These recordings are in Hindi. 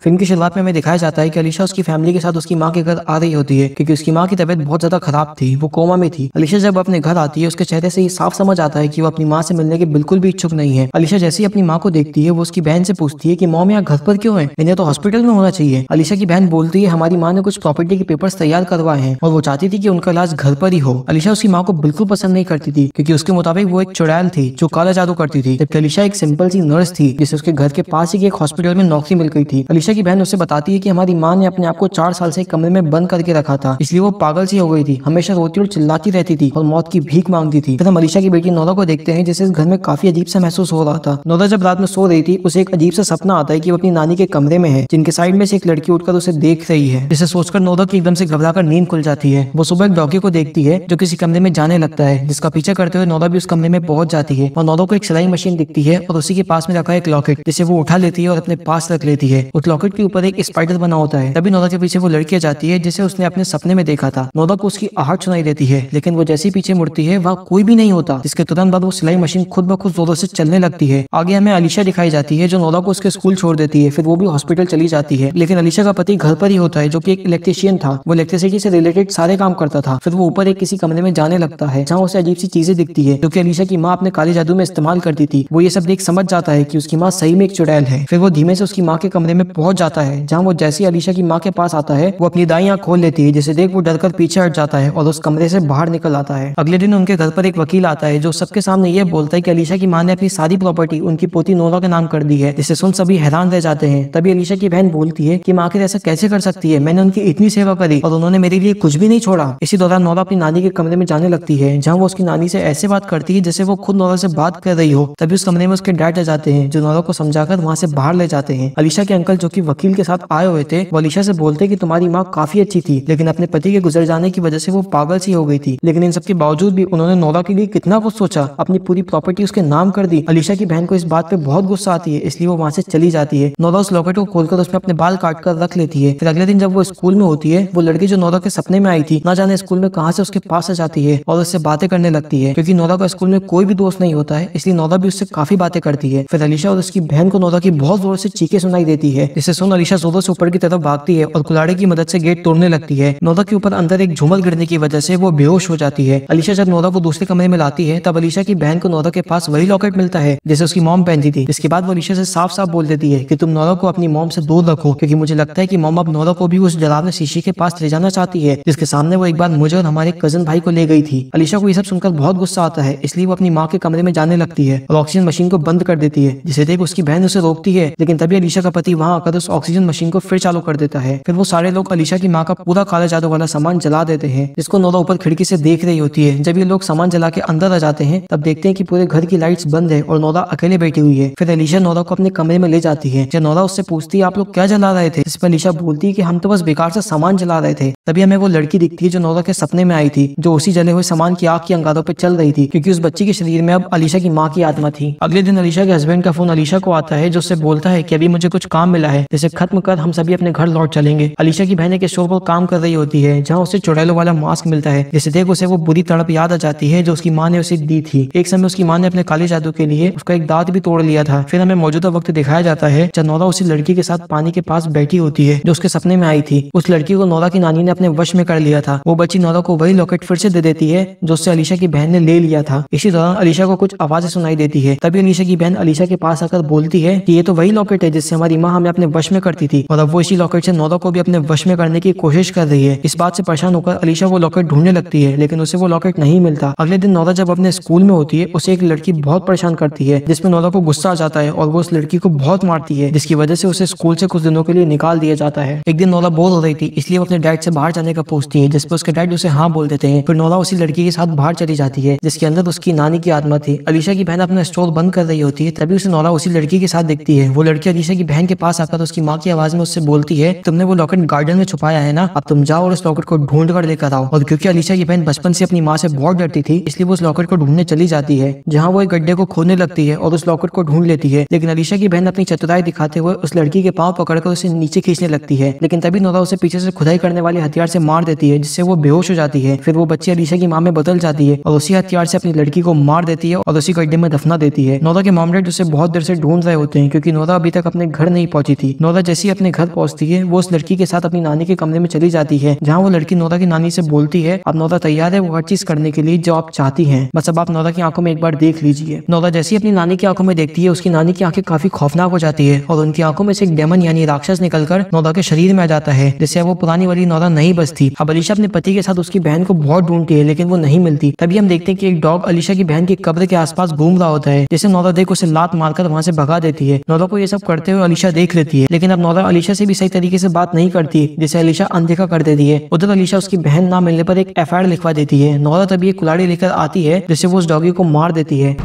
फिल्म की शुरुआत में हमें दिखाया जाता है कि अलीशा उसकी फैमिली के साथ उसकी माँ के घर आ रही होती है क्योंकि उसकी माँ की तबीयत बहुत ज्यादा खराब थी, वो कोमा में थी। अलीशा जब अपने घर आती है उसके चेहरे से ये साफ समझ आता है कि वो अपनी माँ से मिलने के बिल्कुल भी इच्छुक नहीं है। अलीशा जैसे ही अपनी माँ को देखती है वो उसकी बहन से पूछती है कि मॉम यहाँ घर पर क्यों है, इन्हें तो हॉस्पिटल में होना चाहिए। अलीशा की बहन बोलती है हमारी माँ ने कुछ प्रॉपर्टी के पेपर्स तैयार करवाए हैं और वो चाहती थी कि उनका इलाज घर पर ही हो। अलीशा उसकी माँ को बिल्कुल पसंद नहीं करती थी क्योंकि उसके मुताबिक वो एक चुड़ैल थी जो काला जादू करती थी, जबकि अलीशा एक सिंपल सी नर्स थी जिसे उसके घर के पास ही एक हॉस्पिटल में नौकरी मिल गई थी। अलीशा की बहन उससे बताती है कि हमारी माँ ने अपने आप को 4 साल से कमरे में बंद करके रखा था, इसलिए वो पागल सी हो गई थी, हमेशा रोती और चिल्लाती रहती थी और मौत की भीख मांगती थी। फिर हम अलीशा की बेटी नोरा को देखते हैं जिसे इस घर में काफी अजीब सा महसूस हो रहा था। नोरा जब रात में सो रही थी उसे एक अजीब सा सपना आता है कि वो अपनी नानी के कमरे में है जिनके साइड में से एक लड़की उठकर उसे देख रही है, जिसे सोचकर नोरा की एकदम से घबराकर नींद खुल जाती है। वो सुबह एक डॉगी को देखती है जो किसी कमरे में जाने लगता है, जिसका पीछा करते हुए नोरा भी उस कमरे में पहुंच जाती है और नोरा को एक सिलाई मशीन दिखती है और उसी के पास में रखा एक लॉकेट जिसे वो उठा लेती है और अपने पास रख लेती है। उस लॉकेट के ऊपर एक स्पाइडर बना होता है। तभी नोरा के पीछे वो लड़की जाती है जिसे उसने अपने सपने में देखा था। नोरा को उसकी आहट सुनाई देती है, लेकिन वो जैसे ही पीछे मुड़ती है वहाँ कोई भी नहीं होता, जिसके तुरंत बाद वो सिलाई मशीन खुद ब खुद जोरों से चलने लगती है। आगे हमें अलीशा दिखाई जाती है जो नोरा को उसके स्कूल छोड़ देती है, फिर वो भी हॉस्पिटल चली जाती है। लेकिन अलीशा का पति घर पर ही होता है जो कि एक इलेक्ट्रिशियन था, वो इलेक्ट्रिसिटी से रिलेटेड सारे काम करता था। फिर वो ऊपर एक किसी कमरे में जाने लगता है जहाँ उसे अजीब सी चीजें दिखती है जो कि अलीशा की माँ अपने काले जादू में इस्तेमाल करती थी। वो ये सब देख समझ जाता है कि उसकी माँ सही में एक चुड़ैल है। फिर वो धीमे से उसकी माँ के कमरे में पहुंच जाता है जहाँ वो जैसे ही अलीशा की माँ के पास आता है वो अपनी दाई आंख खोल लेती है, जिसे देख वो डरकर पीछे हट जाता है और उस कमरे से बाहर निकल आता है। अगले दिन उनके घर पर एक वकील आता है जो सबके सामने ये बोलता है कि अलीशा की माँ ने अपनी सारी प्रॉपर्टी उनकी पोती नोरा के नाम कर दी है, जिसे सुन सभी हैरान रह जाते हैं। तभी अलीशा की बहन बोलती है कि माँ आखिर ऐसा कैसे कर सकती है, मैंने उनकी इतनी सेवा करी और उन्होंने मेरे लिए कुछ भी नहीं छोड़ा। इसी दौरान नोरा अपनी नानी के कमरे में जाने लगती है जहाँ वो उसकी नानी से ऐसे बात करती है जैसे वो खुद नोरा से बात कर रही हो। तभी उस कमरे में उसके डैड आ जाते हैं जो नोरा को समझाकर वहाँ से बाहर ले जाते हैं। अलीशा के अंकल जो कि वकील के साथ आए हुए थे वो अलीशा से बोलते कि तुम्हारी माँ काफी अच्छी थी, लेकिन अपने पति के गुजर जाने की वजह से वो पागल सी हो गई थी। लेकिन इन सब के बावजूद भी उन्होंने नोरा के लिए कितना कुछ सोचा, अपनी पूरी प्रॉपर्टी उसके नाम कर दी। अलीशा की बहन को इस बात पे बहुत गुस्सा आती है, इसलिए वो वहाँ से चली जाती है। नोरा उस लॉकेट को खोलकर उसमें अपने बाल काट कर रख लेती है। फिर अगले दिन जब वो स्कूल में होती है वो लड़की जो नोरा के सपने में आई थी ना जाने स्कूल में कहाँ से उसके पास आ जाती है और उससे बातें करने लगती है। क्योंकि नोरा का स्कूल में कोई भी दोस्त नहीं होता है, इसलिए नोरा भी उससे काफी बातें करती है। फिर अलीशा और उसकी बहन को नोरा की बहुत जोर से चीखें सुनाई देती है, जिसे सुन अलीशा जोरों से ऊपर की तरफ भागती है और कुल्हाड़ी की मदद से गेट तोड़ने लगती है। नोरा के ऊपर अंदर एक झूमर गिरने की वजह से वो बेहोश हो जाती है। अलीशा जब नोरा को दूसरे कमरे में लाती है तब अलीशा की बहन को नोरा के पास वही लॉकेट मिलता है जैसे उसकी मॉम पहनती थी। इसके बाद वो अलीशा से साफ साफ बोल देती है कि तुम नोरा को अपनी मॉम से दूर रखो, क्योंकि मुझे लगता है कि मॉम अब नोरा को भी उस डरावने शीशे के पास ले जाना चाहती है जिसके सामने वो एक बार मुझे और हमारे कजन भाई को ले गई थी। अलीशा को ये सब सुनकर बहुत गुस्सा आता है, इसलिए वो अपनी माँ के कमरे में जाने लगती है और ऑक्सीजन मशीन को बंद कर देती है, जिसे देख उसकी बहन उसे रोकती है। लेकिन तभी अलीशा का पति वहाँ आकर उस ऑक्सीजन मशीन को फिर चालू कर देता है। फिर वो सारे लोग अलीशा की माँ का पूरा काला जादू वाला सामान जला देते हैं, जिसको नोरा ऊपर खिड़की से देख रही होती है। जब ये लोग सामान जला के अंदर आ जाते हैं तब देखते हैं कि पूरे घर की लाइट्स बंद है और नोरा अकेले बैठी हुई है। फिर अलीशा नोरा को अपने कमरे में ले जाती है। जब नोरा उससे पूछती है आप लोग क्या जला रहे थे, इस पर अलीशा बोलती है कि हम तो बस बेकार से सामान जला रहे थे। तभी हमें वो लड़की दिखती है जो नोरा के सपने में आई थी, जो उसी जले हुए सामान की आग की अंगारों पे चल रही थी, क्योंकि उस बच्ची के शरीर में अब अलीशा की माँ की आत्मा थी। अगले दिन अलीशा के हस्बैंड का फोन अलीशा को आता है जो उससे बोलता है कि अभी मुझे कुछ काम मिला है, जिसे खत्म कर हम सभी अपने घर लौट चलेंगे। अलीशा की बहन एक स्टोर पर काम कर रही होती है जहाँ उसे चुड़ैलों वाला मास्क मिलता है, जिसे देख उसे वो बुरी तड़प याद आ जाती है जो उसकी माँ ने उसे दी थी। एक समय उसकी माँ ने अपने काले जादू के लिए उसका एक दांत भी तोड़ लिया था। फिर हमें मौजूदा वक्त दिखाया जाता है जब नोरा उसी लड़की के साथ पानी के पास बैठी होती है जो उसके सपने में आई थी। उस लड़की को नोरा की नानी ने अपने वश में कर लिया था। वो बच्ची नोरा को वही लॉकेट फिर से दे देती है जो उससे अलीशा की बहन ने ले लिया था। इसी दौरान अलीशा को कुछ आवाजें सुनाई देती है। तभी अलीशा की बहन अलीशा के पास आकर बोलती है कि ये तो वही लॉकेट है जिससे हमारी माँ हमें अपने वश में करती थी और अब वो इसी लॉकेट से नोरा को भी अपने वश में करने की कोशिश कर रही है। इस बात से परेशान होकर अलीशा वो लॉकेट ढूंढने लगती है, लेकिन उसे वो लॉकेट नहीं मिलता। अगले दिन नोरा जब अपने स्कूल में होती है उसे एक लड़की बहुत परेशान करती है, जिसमें नोरा को गुस्सा आ जाता है और वो उस लड़की को बहुत मारती है, जिसकी वजह से उसे स्कूल से कुछ दिनों के लिए निकाल दिया जाता है। एक दिन नोरा बोर हो रही थी, इसलिए वो अपने डैड से बाहर जाने का पूछती है, जिस पर उसके डैड उसे हाँ बोल देते हैं। फिर नोरा उसी लड़की के साथ बाहर चली जाती है जिसके अंदर उसकी नानी की आत्मा थी। अलीशा की बहन अपना स्टोर बंद कर रही होती है, तभी उसे नोरा उसी लड़की के साथ दिखती है। वो लड़की अलीशा की बहन के पास आकर उसकी माँ की आवाज में उससे बोलती है तुमने वो लॉकेट गार्डन में छुपाया है ना, अब तुम जाओ और उस लॉकेट को ढूंढ कर लेकर आओ। और क्योंकि अलीशा की बहन बचपन से अपनी माँ से बहुत डरती थी, इसलिए वो उस लॉकेट को ढूंढने चली जाती है, जहाँ वो एक गड्ढे को खोदने लगती है और उस लॉकेट को ढूंढ लेती है। लेकिन अलीशा की बहन अपनी चतुराई दिखाते हुए उस लड़की के पाँव पकड़कर उसे नीचे खींचने लगती है। लेकिन तभी नोरा उसे पीछे से खुदाई करने वाली हथियार से मार देती है, जिससे वो बेहोश हो जाती है। फिर वो बच्ची अलीशा की माँ में बदल जाती है और उसी हथियार से अपनी लड़की को मार देती है और उसी गड्ढे में दफना देती है। नोरा के मॉम डैड उसे बहुत देर से ढूंढ रहे होते हैं क्योंकि नोरा अभी तक अपने घर नहीं पहुंची थी। नोरा जैसे ही अपने घर पहुंचती है वो उस लड़की के साथ अपनी नानी के कमरे में चली जाती है, जहाँ वो लड़की नोरा की नानी से बोलती है अब नोरा तैयार है वो हर चीज करने के लिए जो आप चाहती हैं, बस अब आप नोरा की आंखों में एक बार देख लीजिए। नोरा जैसे ही अपनी नानी की आंखों में देखती है उसकी नानी की आंखें काफी खौफनाक हो जाती है और उनकी आंखों में से एक डेमन यानी राक्षस निकलकर नोरा के शरीर में आ जाता है, जिससे वो पुरानी वाली नोरा नहीं बचती। अब अलीशा अपने पति के साथ उसकी बहन को बहुत ढूंढती है लेकिन वो नहीं मिलती। तभी हम देखते हैं कि एक डॉग अलीशा की बहन की कब्र के आसपास घूम रहा होता है, जिसे नोरा देख उसे लात मारकर वहां से भगा देती है। नोरा को ये सब करते हुए अलीशा देख लेती है, लेकिन अब नोरा अलीशा से भी सही तरीके से बात नहीं करती, जिसे अलीशा अनदेखा कर देती है। उधर अलीशा उसकी बहन ना मिलने पर एक एफआईआर लिखवा देती है। नोरा तभी एक कुल्हाड़ी लेकर आती है जिससे वो उस डॉगी को मार देती है।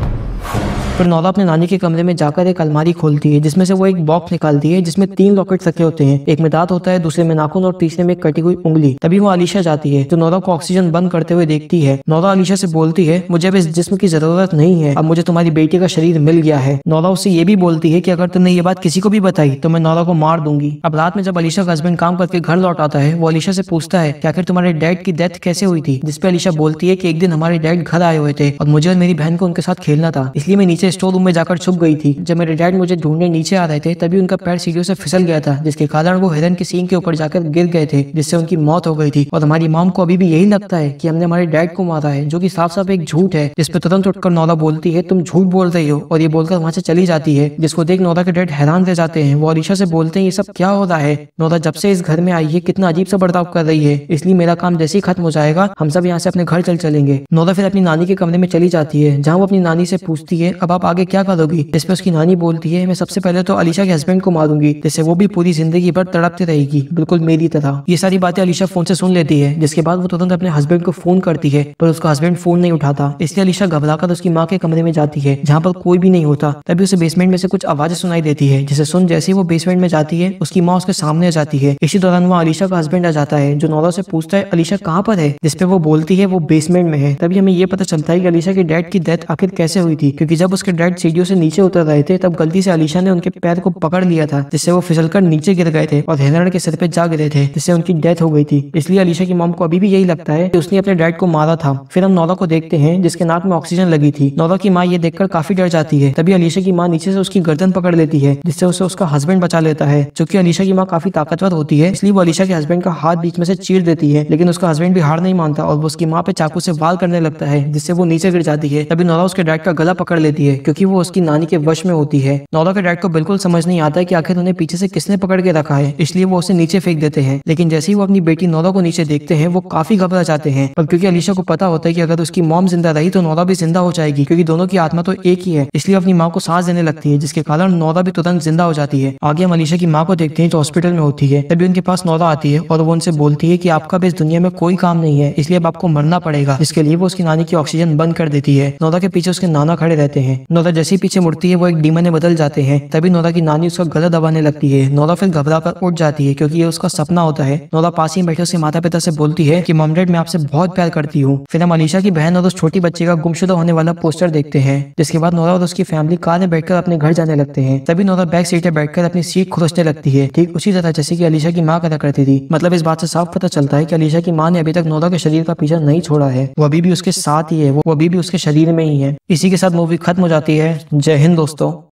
फिर नोरा अपने नानी के कमरे में जाकर एक अलमारी खोलती है जिसमें से वो एक बॉक्स निकालती है जिसमें 3 लॉकेट रखे होते हैं, एक में दांत होता है, दूसरे में नाखून और तीसरे में कटी हुई उंगली। तभी वो अलीशा जाती है तो नोरा को ऑक्सीजन बंद करते हुए देखती है। नोरा अलीशा से बोलती है मुझे अब इस जिस्म की जरूरत नहीं है, अब मुझे तुम्हारी बेटी का शरीर मिल गया है। नोरा उससे ये भी बोलती है कि अगर तुमने ये बात किसी को भी बताई तो मैं नोरा को मार दूंगी। अब रात में जब अलीशा का हस्बैंड काम करके घर लौट आता है वो अलीशा से पूछता है कि आखिर तुम्हारे डैड की डेथ कैसे हुई थी, जिसपे अलीशा बोलती है कि एक दिन हमारे डैड घर आए हुए थे और मुझे और मेरी बहन को उनके साथ खेलना था, इसलिए मैं नीचे स्टोर रूम में जाकर छुप गई थी। जब मेरे डैड मुझे ढूंढने नीचे आ रहे थे तभी उनका पैर सीढ़ियों से फिसल गया था, जिसके कारण वो हिरन के सींग के ऊपर जाकर गिर गए थे, जिससे उनकी मौत हो गई थी। और हमारी मॉम को अभी भी यही लगता है कि हमने हमारे डैड को मारा है, जो कि साफ साफ एक झूठ है। जिसपे तुरंत उठकर नोरा बोलती है तुम झूठ बोल रही हो, और ये बोलकर वहां से चली जाती है, जिसको देख नोरा के डैड हैरान रह जाते हैं। वो अलीशा से बोलते हैं ये सब क्या हो रहा है, नोरा जब से इस घर में आई है कितना अजीब सा बर्ताव कर रही है, इसलिए मेरा काम जैसे ही खत्म हो जाएगा हम सब यहाँ से अपने घर चलेंगे। नोरा फिर अपनी नानी के कमरे में चली जाती है जहाँ वो अपनी नानी से पूछती है अब आप आगे क्या करोगी, जिसपे उसकी नानी बोलती है मैं सबसे पहले तो अलीशा के हस्बैंड को मारूंगी, जिससे वो भी पूरी जिंदगी भर तड़पती रहेगी बिल्कुल मेरी तरह। ये सारी बातें अलीशा फोन से सुन लेती है, जिसके बाद वो तुरंत अपने हस्बैंड को फोन करती है पर उसका हस्बैंड फोन नहीं उठाता, इसलिए अलीशा घबराकर उसकी माँ के कमरे में जाती है जहाँ पर कोई भी नहीं होता। तभी उसे बेसमेंट में से कुछ आवाजें सुनाई देती है, जिसे सुन जैसे ही वो बेसमेंट में जाती है उसकी माँ उसके सामने आ जाती है। इसी दौरान वो अलीशा का हस्बैंड आ जाता है जो नोरा से पूछता है अलीशा कहाँ पर है, जिसपे वो बोलती है वो बेसमेंट में है। तभी हमें ये पता चलता है कि अलीशा के डैड की डेथ आखिर कैसे हुई थी, क्योंकि जब उसके डैड सीढ़ियों से नीचे उतर रहे थे तब गलती से अलीशा ने उनके पैर को पकड़ लिया था, जिससे वो फिसलकर नीचे गिर गए थे और हिरण के सिर पे जा गिरे थे, जिससे उनकी डेथ हो गई थी। इसलिए अलीशा की मॉम को अभी भी यही लगता है कि उसने अपने डैड को मारा था। फिर हम नोरा को देखते हैं जिसके नाक में ऑक्सीजन लगी थी। नोरा की माँ ये देखकर काफी डर जाती है। तभी अलीशा की माँ नीचे से उसकी गर्दन पकड़ लेती है, जिससे उसे उसका हस्बैंड बचा लेता है। चूंकि अलीशा की माँ काफी ताकतवर होती है इसलिए वो अलीशा के हस्बैंड का हाथ बीच में से चीर देती है, लेकिन उसका हस्बैंड भी हार नहीं मानता और वो उसकी माँ पे चाकू से वार करने लगता है, जिससे वो नीचे गिर जाती है। तभी नोरा उसके डैड का गला पकड़ लेती है क्योंकि वो उसकी नानी के वश में होती है। नोरा के डैड को बिल्कुल समझ नहीं आता है कि आखिर उन्हें पीछे से किसने पकड़ के रखा है, इसलिए वो उसे नीचे फेंक देते हैं। लेकिन जैसे ही वो अपनी बेटी नोरा को नीचे देखते हैं वो काफी घबरा जाते हैं, पर क्योंकि अलीशा को पता होता है कि अगर उसकी मॉम जिंदा रही तो नोरा भी जिंदा हो जाएगी, क्योंकि दोनों की आत्मा तो एक ही है, इसलिए अपनी माँ को सांस देने लगती है, जिसके कारण नोरा भी तुरंत जिंदा हो जाती है। आगे हम अलीशा की माँ को देखते हैं जो हॉस्पिटल में होती है। तभी उनके पास नोरा आती है और वो उनसे बोलती है कि आपका भी इस दुनिया में कोई काम नहीं है, इसलिए अब आपको मरना पड़ेगा, जिसके लिए वो उसकी नानी की ऑक्सीजन बंद कर देती है। नोरा के पीछे उसके नाना खड़े रहते हैं। नोरा जैसे ही पीछे मुड़ती है वो एक डीमन में बदल जाते हैं। तभी नोरा की नानी उसका गला दबाने लगती है। नोरा फिर घबरा कर उठ जाती है क्योंकि ये उसका सपना होता है। नोरा पास ही बैठे उसके माता पिता से बोलती है कि मॉम डैड मैं आपसे बहुत प्यार करती हूँ। फिर हम अलीशा की बहन और उस छोटी बच्चे का गुमशुदा होने वाला पोस्टर देखते हैं, जिसके बाद नोरा और उसकी फैमिली कार में बैठकर अपने घर जाने लगते हैं। तभी नोरा बैक सीट पर बैठकर अपनी सीट खुरसने लगती है, ठीक उसी तरह जैसे कि अलीशा की माँ करा करती थी। मतलब इस बात से साफ पता चलता है कि अलीशा की माँ ने अभी तक नोरा के शरीर का पीछा नहीं छोड़ा है, वो अभी भी उसके साथ ही है, वो अभी भी उसके शरीर में ही है। इसी के साथ मूवी खत्म हो जाती है। जय हिंद दोस्तों।